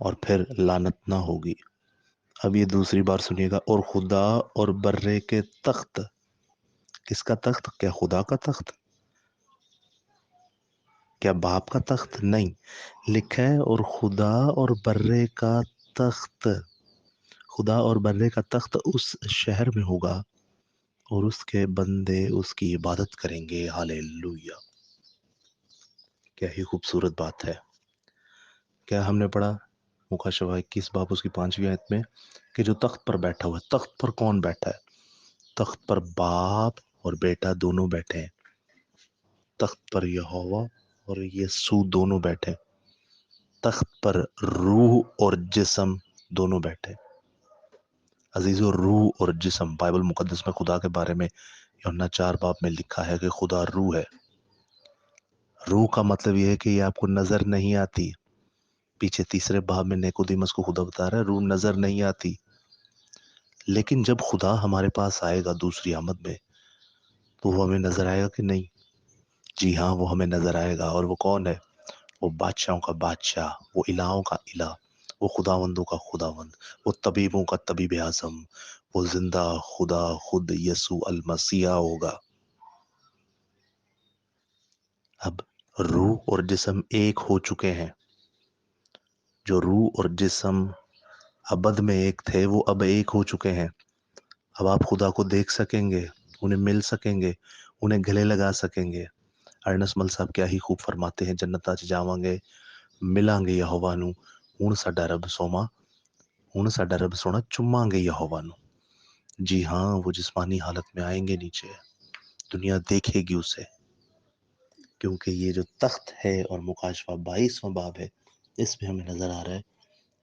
اور پھر لعنت نہ ہوگی. اب یہ دوسری بار سنیے گا. اور خدا اور برے کے تخت. کس کا تخت؟ کیا خدا کا تخت؟ کیا باپ کا تخت؟ نہیں. لکھا ہے اور خدا اور برے کا تخت. خدا اور برے کا تخت اس شہر میں ہوگا اور اس کے بندے اس کی عبادت کریں گے. ہاللیلویا. کیا ہی خوبصورت بات ہے. کیا ہم نے پڑھا مکاشفہ 21 باب اس کی 5ویں آیت میں کہ جو تخت پر بیٹھا ہوا ہے. تخت پر کون بیٹھا ہے؟ تخت پر باپ اور بیٹا دونوں بیٹھے ہیں. تخت پر یہوہ اور یسوع دونوں بیٹھے. تخت پر روح اور جسم دونوں بیٹھے. عزیزو، روح اور جسم بائبل مقدس میں خدا کے بارے میں یوحنا 4 باب میں لکھا ہے کہ خدا روح ہے. روح کا مطلب یہ ہے کہ یہ آپ کو نظر نہیں آتی. پیچھے 3 باب میں نیکودیمس کو خدا بتا رہا ہے روح نظر نہیں آتی. لیکن جب خدا ہمارے پاس آئے گا دوسری آمد میں تو وہ ہمیں نظر آئے گا کہ نہیں؟ جی ہاں، وہ ہمیں نظر آئے گا. اور وہ کون ہے؟ وہ بادشاہوں کا بادشاہ، وہ الہوں کا الہ، وہ خداوندوں کا خداوند، وہ طبیبوں کا طبیب اعظم، وہ زندہ خدا خود یسوع المسیح ہوگا. اب روح اور جسم ایک ہو چکے ہیں. جو روح اور جسم ابد میں ایک تھے وہ اب ایک ہو چکے ہیں. اب آپ خدا کو دیکھ سکیں گے، انہیں مل سکیں گے، انہیں گلے لگا سکیں گے. ارنس مل صاحب کیا ہی خوب فرماتے ہیں، جنت آج جاواں گے ملیں گے یہوہ نو، ہن ساڈا رب سوما، ہن ساڈا رب سونا چوماں گے یہوہ نو. جی ہاں، وہ جسمانی حالت میں آئیں گے نیچے. دنیا دیکھے گی اسے، کیونکہ یہ جو تخت ہے اور مکاشفہ 22واں باب ہے اس میں ہمیں نظر آ رہا ہے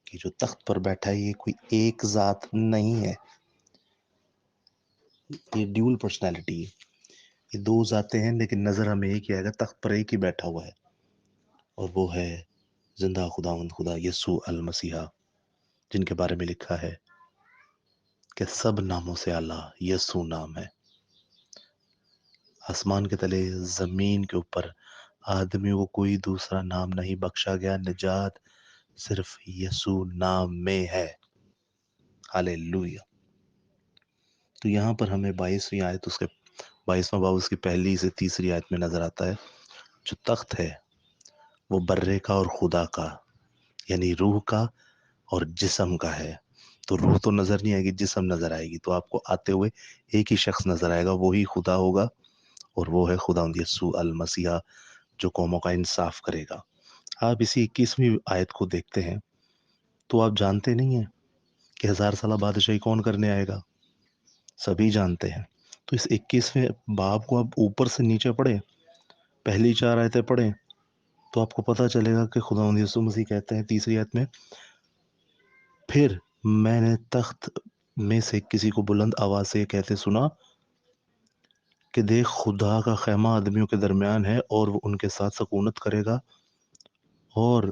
کہ جو تخت پر بیٹھا ہے یہ کوئی ایک ذات نہیں ہے. یہ ڈیول پرسنالٹی ہے. یہ دو ذاتیں ہیں لیکن نظر ہمیں ایک ہی آئے گا. تخت پر ایک ہی بیٹھا ہوا ہے اور وہ ہے زندہ خداوند خدا یسوع المسیح، جن کے بارے میں لکھا ہے کہ سب ناموں سے اعلیٰ یسوع نام ہے. آسمان کے تلے، زمین کے اوپر آدمیوں کو کوئی دوسرا نام نہیں بخشا گیا، نجات صرف یسوع نام میں ہے. ہاللیلویا. تو یہاں پر ہمیں 22ویں آیت، اس کے 22واں باب اس کی پہلی سے تیسری آیت میں نظر آتا ہے جو تخت ہے وہ برے کا اور خدا کا، یعنی روح کا اور جسم کا ہے. تو روح تو نظر نہیں آئے گی، جسم نظر آئے گی. تو آپ کو آتے ہوئے ایک ہی شخص نظر آئے گا، وہی خدا ہوگا اور وہ ہے خداوند یسوع المسیح جو قوموں کا انصاف کرے گا. آپ اسی 21ویں آیت کو دیکھتے ہیں تو آپ جانتے نہیں ہیں کہ 1000 سالہ بادشاہی کون کرنے آئے گا؟ سبھی جانتے ہیں. تو اس 21ویں باب کو آپ اوپر سے نیچے پڑھیں، پہلی 4 آیتیں پڑھیں تو آپ کو پتہ چلے گا کہ خداوند یسوع مسیح کہتے ہیں تیسری آیت میں، پھر میں نے تخت میں سے کسی کو بلند آواز سے کہتے سنا کہ دیکھ خدا کا خیمہ آدمیوں کے درمیان ہے اور وہ ان کے ساتھ سکونت کرے گا اور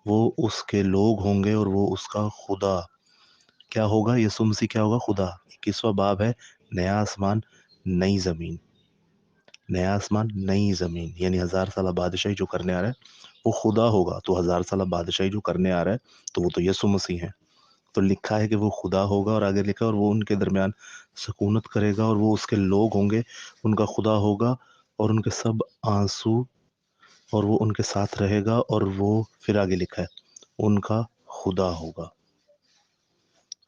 وہ اس کے لوگ ہوں گے اور وہ اس کا خدا. کیا ہوگا؟ یسوع مسیح کیا ہوگا؟ خدا. 21واں باب ہے نیا آسمان نئی زمین. نیا آسمان نئی زمین یعنی 1000 سالہ بادشاہی جو کرنے آ رہا ہے وہ خدا ہوگا. تو 1000 سالہ بادشاہی جو کرنے آ رہا ہے تو وہ تو یسوع مسیح ہے. تو لکھا ہے کہ وہ خدا ہوگا اور آگے لکھا اور وہ ان کے درمیان سکونت کرے گا اور وہ اس کے لوگ ہوں گے، ان کا خدا ہوگا اور ان کے سب آنسو اور وہ ان کے ساتھ رہے گا اور وہ پھر آگے لکھا ہے ان کا خدا ہوگا.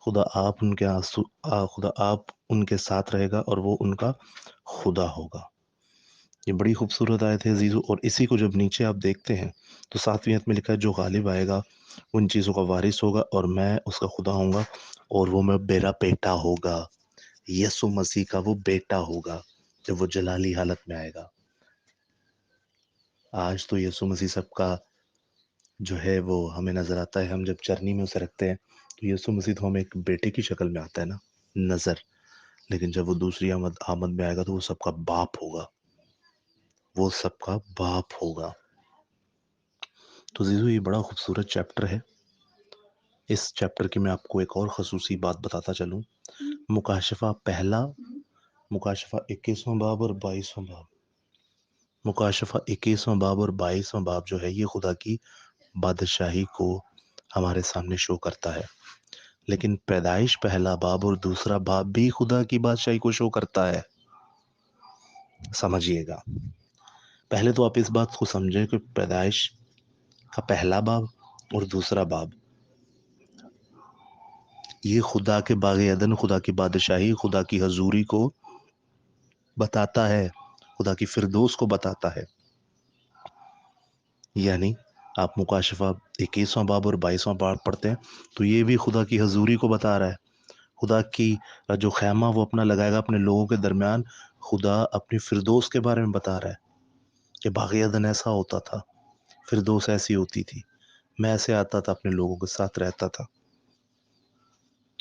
خدا آپ ان کے آنسو، خدا آپ ان کے ساتھ رہے گا اور وہ ان کا خدا ہوگا. یہ بڑی خوبصورت آیت ہے عزیزو. اور اسی کو جب نیچے آپ دیکھتے ہیں تو 7ویں آیت میں لکھا ہے جو غالب آئے گا ان چیزوں کا وارث ہوگا اور میں اس کا خدا ہوں گا اور وہ میرا بیٹا ہوگا. یسوع مسیح کا وہ بیٹا ہوگا جب وہ جلالی حالت میں آئے گا. آج تو یسوع مسیح سب کا جو ہے وہ ہمیں نظر آتا ہے، ہم جب چرنی میں اسے رکھتے ہیں تو یسوع مسیح تو ہمیں ایک بیٹے کی شکل میں آتا ہے نا نظر. لیکن جب وہ دوسری آمد میں آئے گا تو وہ سب کا باپ ہوگا، وہ سب کا باپ ہوگا. تو عزیزو یہ بڑا خوبصورت چیپٹر ہے. اس چیپٹر کی میں آپ کو ایک اور خصوصی بات بتاتا چلوں. مکاشفہ پہلا، مکاشفہ 21واں باب اور 22واں باب، مکاشفہ 21واں باب اور 22واں باب جو ہے یہ خدا کی بادشاہی کو ہمارے سامنے شو کرتا ہے. لیکن پیدائش پہلا باب اور دوسرا باب بھی خدا کی بادشاہی کو شو کرتا ہے. سمجھیے گا. پہلے تو آپ اس بات کو سمجھیں کہ پیدائش کا پہلا باب اور دوسرا باب یہ خدا کے باغ عدن، خدا کی بادشاہی، خدا کی حضوری کو بتاتا ہے، خدا کی فردوس کو بتاتا ہے. یعنی آپ مکاشفہ 21واں باب اور 22واں باب پڑھتے ہیں تو یہ بھی خدا کی حضوری کو بتا رہا ہے. خدا کی جو خیمہ وہ اپنا لگائے گا اپنے لوگوں کے درمیان، خدا اپنی فردوس کے بارے میں بتا رہا ہے کہ باغ عدن ایسا ہوتا تھا، فردوس ایسی ہوتی تھی، میں ایسے آتا تھا اپنے لوگوں کے ساتھ رہتا تھا.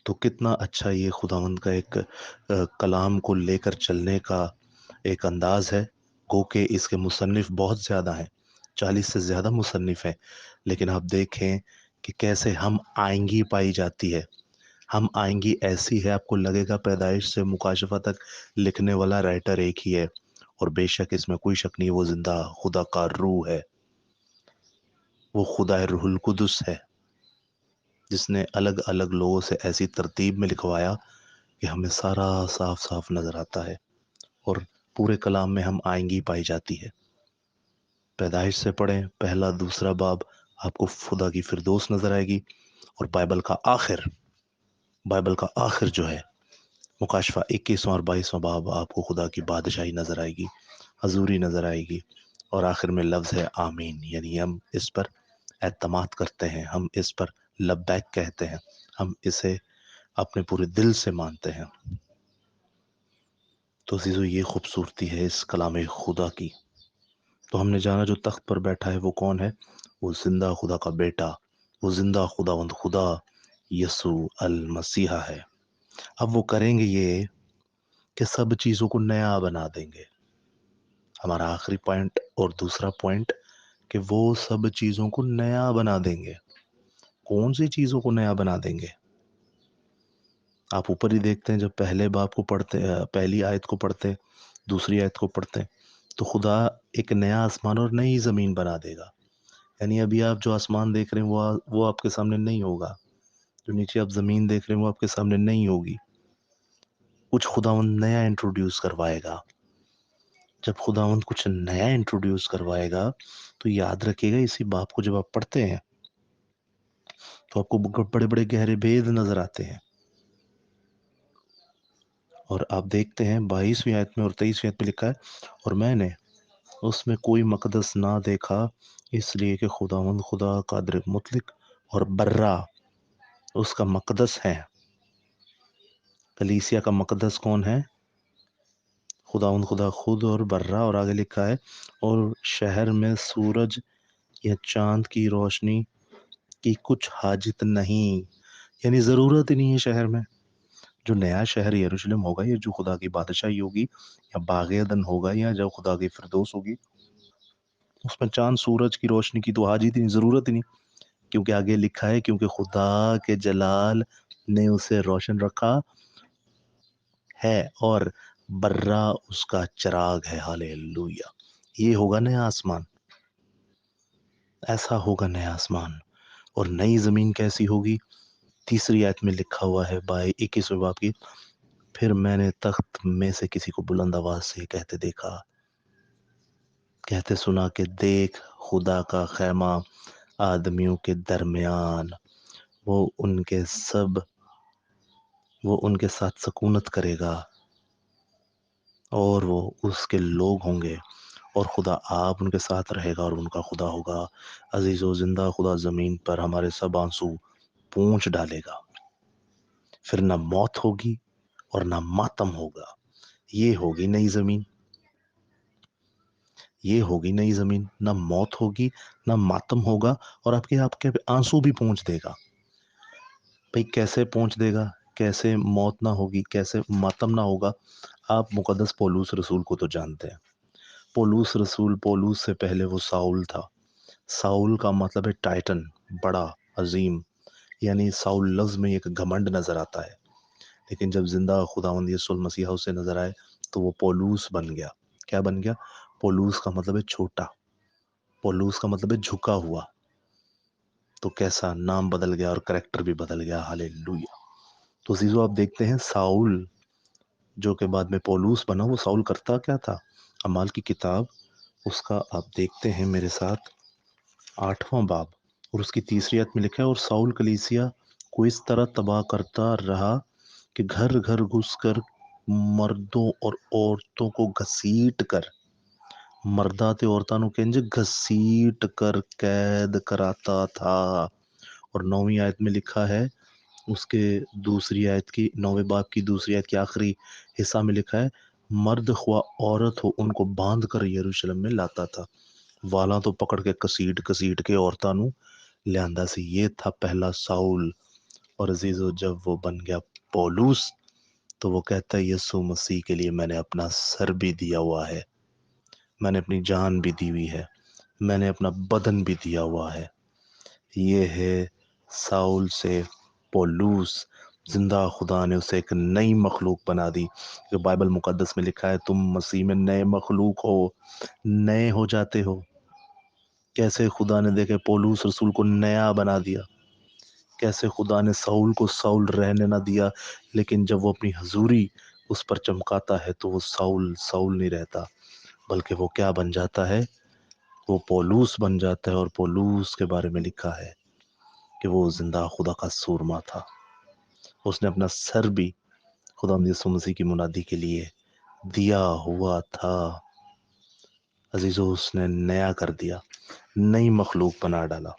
تو کتنا اچھا یہ خداوند کا ایک کلام کو لے کر چلنے کا ایک انداز ہے. گو کہ اس کے مصنف بہت زیادہ ہیں، 40 سے زیادہ مصنف ہیں، لیکن آپ دیکھیں کہ کیسے ہم آئنگی پائی جاتی ہے. ہم آئنگی ایسی ہے، آپ کو لگے گا پیدائش سے مکاشفہ تک لکھنے والا رائٹر ایک ہی ہے، اور بے شک اس میں کوئی شک نہیں، وہ زندہ خدا کا روح ہے، وہ خدا روح القدس ہے، جس نے الگ الگ لوگوں سے ایسی ترتیب میں لکھوایا کہ ہمیں سارا صاف صاف نظر آتا ہے. اور پورے کلام میں ہم آئنگی پائی جاتی ہے. پیدائش سے پڑھیں پہلا دوسرا باب، آپ کو خدا کی فردوس نظر آئے گی. اور بائبل کا آخر جو ہے مکاشفہ 21واں اور 22واں باب، آپ کو خدا کی بادشاہی نظر آئے گی، حضوری نظر آئے گی. اور آخر میں لفظ ہے آمین، یعنی ہم اس پر اعتماد کرتے ہیں، ہم اس پر لبیک کہتے ہیں، ہم اسے اپنے پورے دل سے مانتے ہیں. تو عزیزو یہ خوبصورتی ہے اس کلام خدا کی. تو ہم نے جانا جو تخت پر بیٹھا ہے وہ کون ہے؟ وہ زندہ خدا کا بیٹا، وہ زندہ خداوند خدا یسوع المسیح ہے. اب وہ کریں گے یہ کہ سب چیزوں کو نیا بنا دیں گے. ہمارا آخری پوائنٹ اور دوسرا پوائنٹ کہ وہ سب چیزوں کو نیا بنا دیں گے. کون سی چیزوں کو نیا بنا دیں گے؟ آپ اوپر ہی دیکھتے ہیں، جب پہلے باب کو پڑھتے، پہلی آیت کو پڑھتے، دوسری آیت کو پڑھتے، تو خدا ایک نیا آسمان اور نئی زمین بنا دے گا. یعنی ابھی آپ جو آسمان دیکھ رہے ہیں وہ آپ کے سامنے نہیں ہوگا، جو نیچے آپ زمین دیکھ رہے ہیں وہ آپ کے سامنے نہیں ہوگی. کچھ خداوند نیا انٹروڈیوس کروائے گا. جب خداوند کچھ نیا انٹروڈیوس کروائے گا تو یاد رکھیے گا اسی باب کو جب آپ پڑھتے ہیں تو آپ کو بڑے بڑے گہرے بھید نظر آتے ہیں. اور آپ دیکھتے ہیں 22ویں آیت میں اور 23ویں آیت میں لکھا ہے، اور میں نے اس میں کوئی مقدس نہ دیکھا، اس لیے کہ خداوند خدا قادر مطلق اور برا اس کا مقدس ہے. کلیسیا کا مقدس کون ہے؟ خداوند خدا خود اور برا. اور آگے لکھا ہے، اور شہر میں سورج یا چاند کی روشنی کی کچھ حاجت نہیں، یعنی ضرورت ہی نہیں ہے شہر میں. جو نیا شہر یروشلم ہوگا، یا جو خدا کی بادشاہی ہوگی، یا باغ عدن ہوگا، یا جو خدا کی فردوس ہوگی، اس میں چاند سورج کی روشنی کی تو حاجت ہی نہیں، ضرورت ہی نہیں. کیونکہ آگے لکھا ہے، کیونکہ خدا کے جلال نے اسے روشن رکھا ہے اور برا اس کا چراغ ہے. ہاللیلویہ. یہ ہوگا نیا آسمان، ایسا ہوگا نیا آسمان. اور نئی زمین کیسی ہوگی؟ تیسری آیت میں لکھا ہوا ہے 21ویں باب کی، پھر میں نے تخت میں سے کسی کو بلند آواز سے کہتے دیکھا، کہتے سنا کہ دیکھ خدا کا خیمہ آدمیوں کے درمیان، وہ ان کے ساتھ سکونت کرے گا، اور وہ اس کے لوگ ہوں گے، اور خدا آپ ان کے ساتھ رہے گا اور ان کا خدا ہوگا. عزیز و زندہ خدا زمین پر ہمارے سب آنسو پونچھ ڈالے گا. پھر نہ موت ہوگی اور نہ ماتم ہوگا. یہ ہوگی نئی زمین، یہ ہوگی نئی زمین. نہ موت ہوگی، نہ ماتم ہوگا، اور آپ کے آنسو بھی پونچھ دے گا. بھئی کیسے پونچھ دے گا؟ کیسے موت نہ ہوگی، کیسے ماتم نہ ہوگا؟ آپ مقدس پولوس رسول کو تو جانتے ہیں. پولوس رسول، پولوس سے پہلے وہ ساؤل تھا. ساؤل کا مطلب ہے ٹائٹن، بڑا، عظیم. یعنی ساؤل لفظ میں ایک گھمنڈ نظر آتا ہے. لیکن جب زندہ خداوند یسوع المسیح اسے نظر آئے تو وہ پولوس بن گیا. کیا بن گیا؟ پولوس کا مطلب ہے چھوٹا، پولوس کا مطلب ہے جھکا ہوا. تو کیسا نام بدل گیا اور کریکٹر بھی بدل گیا. ہالےلویا. تو عزیزو آپ دیکھتے ہیں ساؤل جو کہ بعد میں پولوس بنا، وہ ساؤل کرتا کیا تھا؟ اعمال کی کتاب اس کا آپ دیکھتے ہیں میرے ساتھ 8واں باب اور اس کی تیسری آیت میں لکھا ہے، اور ساؤل کلیسیا کو اس طرح تباہ کرتا رہا کہ گھر گھر گھس کر مردوں اور عورتوں کو گھسیٹ کر مردات عورتوں کنج گھسیٹ کر قید کراتا تھا. اور 9ویں آیت میں لکھا ہے، اس کے دوسری آیت کی 9ویں باب کی دوسری آیت کے آخری حصہ میں لکھا ہے، مرد خواہ عورت ہو ان کو باندھ کر یروشلم میں لاتا تھا. والاں تو پکڑ کے کسیٹ کے عورتاں نو لیندا سی. یہ تھا پہلا ساؤل. اور عزیزو جب وہ بن گیا پولوس تو وہ کہتا ہے یسوع مسیح کے لیے میں نے اپنا سر بھی دیا ہوا ہے، میں نے اپنی جان بھی دی ہوئی ہے، میں نے اپنا بدن بھی دیا ہوا ہے. یہ ہے ساؤل سے پولوس. زندہ خدا نے اسے ایک نئی مخلوق بنا دی. جو بائبل مقدس میں لکھا ہے تم مسیح میں نئے مخلوق ہو، نئے ہو جاتے ہو. کیسے خدا نے دیکھے پولوس رسول کو نیا بنا دیا، کیسے خدا نے ساؤل کو ساؤل رہنے نہ دیا، لیکن جب وہ اپنی حضوری اس پر چمکاتا ہے تو وہ ساؤل ساؤل نہیں رہتا، بلکہ وہ کیا بن جاتا ہے؟ وہ پولوس بن جاتا ہے. اور پولوس کے بارے میں لکھا ہے کہ وہ زندہ خدا کا سورما تھا. اس نے اپنا سر بھی خدا یسوع مسیح کی منادی کے لیے دیا ہوا تھا. عزیزو اس نے نیا کر دیا، نئی مخلوق بنا ڈالا.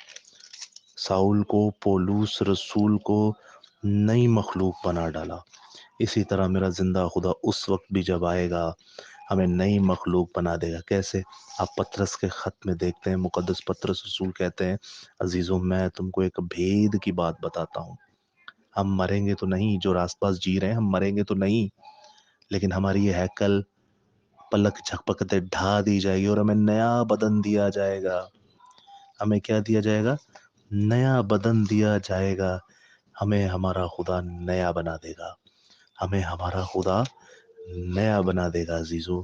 ساؤل کو، پولوس رسول کو نئی مخلوق بنا ڈالا. اسی طرح میرا زندہ خدا اس وقت بھی جب آئے گا ہمیں نئی مخلوق بنا دے گا. کیسے؟ آپ پطرس کے خط میں دیکھتے ہیں، مقدس پطرس رسول کہتے ہیں عزیزوں میں تم کو ایک بھید کی بات بتاتا ہوں. ہم مریں گے تو نہیں، جو راست پاس جی رہے ہیں ہم مریں گے تو نہیں، لیکن ہماری یہ ہیکل پلک جھپکتے ڈھا دی جائے گی اور ہمیں نیا بدن دیا جائے گا. ہمیں کیا دیا جائے گا؟ نیا بدن دیا جائے گا. ہمیں ہمارا خدا نیا بنا دے گا، ہمیں ہمارا خدا نیا بنا دے گا. عزیزو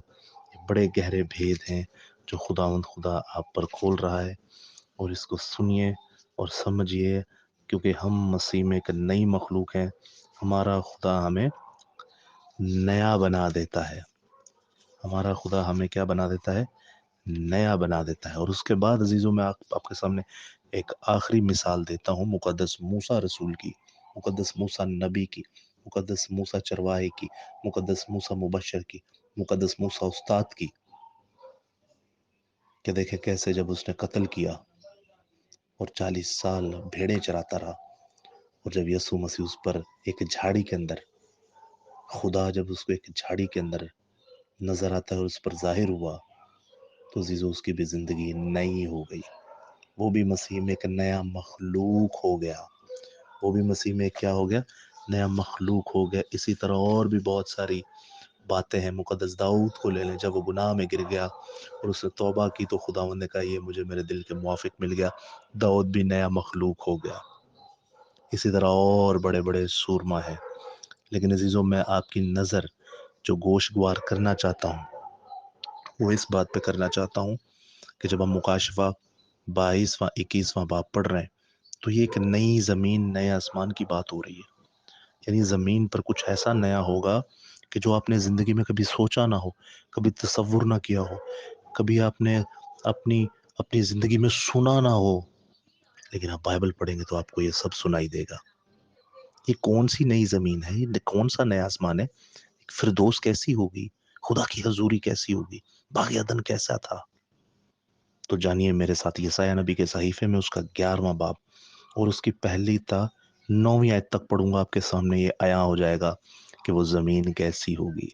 بڑے گہرے بھید ہیں جو خدا آپ پر کھول رہا ہے، اور اس کو سنیے اور سمجھیے، کیونکہ ہم مسیح میں ایک نئی مخلوق ہیں. ہمارا خدا ہمیں نیا بنا دیتا ہے. ہمارا خدا ہمیں کیا بنا دیتا ہے؟ نیا بنا دیتا ہے. اور اس کے بعد عزیزوں میں آپ کے سامنے ایک آخری مثال دیتا ہوں مقدس موسیٰ رسول کی، مقدس موسیٰ نبی کی، مقدس موسیٰ چرواہے کی، مقدس موسیٰ مبشر کی، مقدس موسیٰ استاد کی. کہ دیکھیں کیسے جب اس نے قتل کیا اور 40 سال بھیڑیں چراتا رہا، اور جب یسوع مسیح اس پر ایک جھاڑی کے اندر، خدا جب اس کو ایک جھاڑی کے اندر نظر آتا ہے اور اس پر ظاہر ہوا، تو عزیزو اس کی بھی زندگی نئی ہو گئی. وہ بھی مسیح میں ایک نیا مخلوق ہو گیا. وہ بھی مسیح میں کیا ہو گیا؟ نیا مخلوق ہو گیا. اسی طرح اور بھی بہت ساری باتیں ہیں. مقدس داؤد کو لے لیں، جب وہ گناہ میں گر گیا اور اس نے توبہ کی تو خداوند نے کہا یہ مجھے میرے دل کے موافق مل گیا. داؤد بھی نیا مخلوق ہو گیا. اسی طرح اور بڑے بڑے سورما ہیں. لیکن عزیزوں میں آپ کی نظر جو گوشگوار کرنا چاہتا ہوں وہ اس بات پہ کرنا چاہتا ہوں کہ جب ہم مکاشفہ 22واں 21واں باب پڑھ رہے ہیں تو یہ ایک نئی زمین نئے آسمان کی بات ہو رہی ہے. یعنی زمین پر کچھ ایسا نیا ہوگا کہ جو آپ نے زندگی میں کبھی سوچا نہ ہو، کبھی تصور نہ کیا ہو، کبھی آپ نے اپنی زندگی میں سنا نہ ہو. لیکن آپ بائبل پڑھیں گے تو آپ کو یہ سب سنائی دے گا. یہ کون سی نئی زمین ہے؟ یہ کون سا نیا آسمان ہے؟ فردوس کیسی ہوگی؟ خدا کی حضوری کیسی ہوگی؟ باغ عدن کیسا تھا؟ تو جانیے میرے ساتھ یسایہ نبی کے صحیفے میں اس کا 11واں باب اور اس کی پہلی تا 9ویں آیت تک پڑھوں گا. آپ کے سامنے یہ عیاں ہو جائے گا کہ وہ زمین کیسی ہوگی،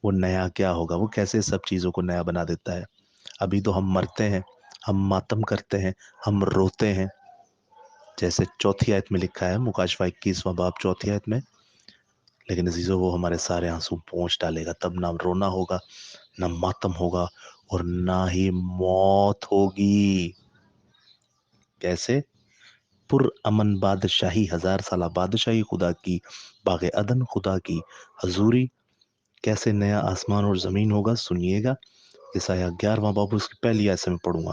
وہ نیا کیا ہوگا، وہ کیسے سب چیزوں کو نیا بنا دیتا ہے. ابھی تو ہم مرتے ہیں، ہم ماتم کرتے ہیں، ہم روتے ہیں. جیسے 4 آیت میں لکھا ہے، مکاشفہ 21واں باب 4 آیت میں، لیکن عزیزو وہ ہمارے سارے آنسو پونچھ ڈالے گا. تب نہ رونا ہوگا، نہ ماتم ہوگا، اور نہ ہی موت ہوگی. کیسے؟ پر امن بادشاہی، 1000 سالہ بادشاہی خدا کی، باغ عدن خدا کی حضوری. کیسے نیا آسمان اور زمین ہوگا؟ سنیے گا. یسایہ 11واں باب اس کی پہلی آیت سے میں پڑھوں گا.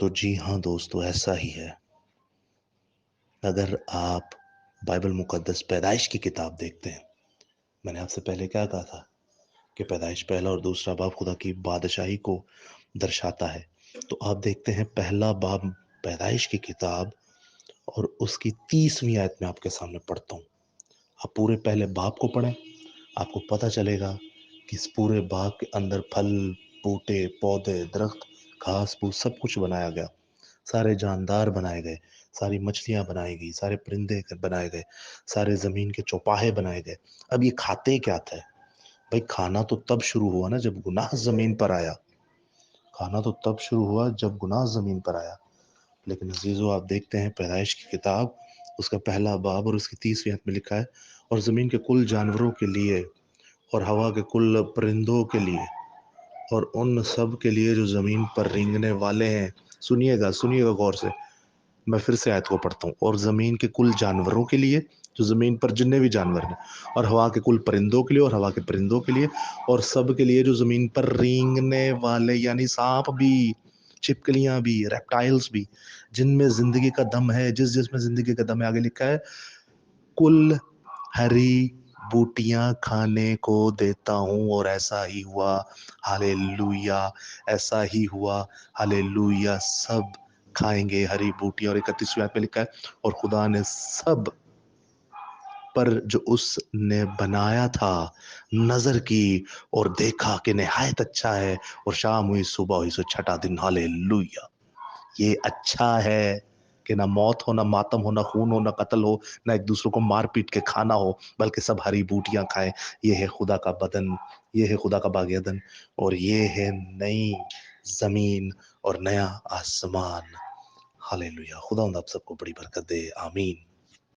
تو جی ہاں دوستو، ایسا ہی ہے. اگر آپ بائبل مقدس پیدائش کی کتاب دیکھتے ہیں، میں نے آپ سے پہلے کیا کہا تھا کہ پیدائش پہلا اور دوسرا باب خدا کی بادشاہی کو درشاتا ہے. تو آپ دیکھتے ہیں پہلا باب پیدائش کی کتاب اور اس کی 30ویں آیت میں آپ کے سامنے پڑھتا ہوں. آپ پورے پہلے باب کو پڑھیں، آپ کو پتہ چلے گا کہ اس پورے باغ کے اندر پھل، بوٹے، پودے، درخت، گھاس پھوس سب کچھ بنایا گیا. سارے جاندار بنائے گئے، ساری مچھلیاں بنائی گئی، سارے پرندے بنائے گئے، سارے زمین کے چوپاہے بنائے گئے. اب یہ کھاتے کیا تھے؟ بھائی کھانا تو تب شروع ہوا نا جب گناہ زمین پر آیا. کھانا تو تب شروع ہوا جب گناہ زمین پر آیا. لیکن عزیزو، آپ دیکھتے ہیں پیدائش کی کتاب، اس کا پہلا باب اور اس کی 30ویں آیت میں لکھا ہے، اور زمین کے کل جانوروں کے لیے اور ہوا کے کل پرندوں کے لیے اور ان سب کے لیے جو زمین پر رینگنے والے ہیں. سنیے گا غور سے. میں پھر سے آیت کو پڑھتا ہوں. اور زمین کے کل جانوروں کے لیے، جو زمین پر جتنے بھی جانور ہیں، اور ہوا کے کل پرندوں کے لیے اور ہوا کے پرندوں کے لیے اور سب کے لیے جو زمین پر رینگنے والے، یعنی سانپ بھی، چھپکلیاں بھی، ریپٹائلز بھی، جن میں زندگی کا دم ہے، جس میں زندگی کا دم ہے. آگے لکھا ہے، کل ہری بوٹیاں کھانے کو دیتا ہوں. اور ایسا ہی ہوا، ہالےلویا، ایسا ہی ہوا، ہالےلویا. سب کھائیں گے ہری بوٹیاں. اور 31ویں آیت میں لکھا ہے، اور خدا نے سب پر جو اس نے بنایا تھا نظر کی اور دیکھا کہ نہایت اچھا ہے. اور شام ہوئی، صبح ہوئی، سو چھٹا دن. ہالےلویا. یہ اچھا ہے کہ نہ موت ہو، نہ ماتم ہو، نہ خون ہو، نہ قتل ہو، نہ ایک دوسرے کو مار پیٹ کے کھانا ہو، بلکہ سب ہری بوٹیاں کھائیں. یہ ہے خدا کا بدن، یہ ہے خدا کا باغ عدن، اور یہ ہے نئی زمین اور نیا آسمان. ہالےلویا. خدا آپ سب کو بڑی برکت دے. آمین.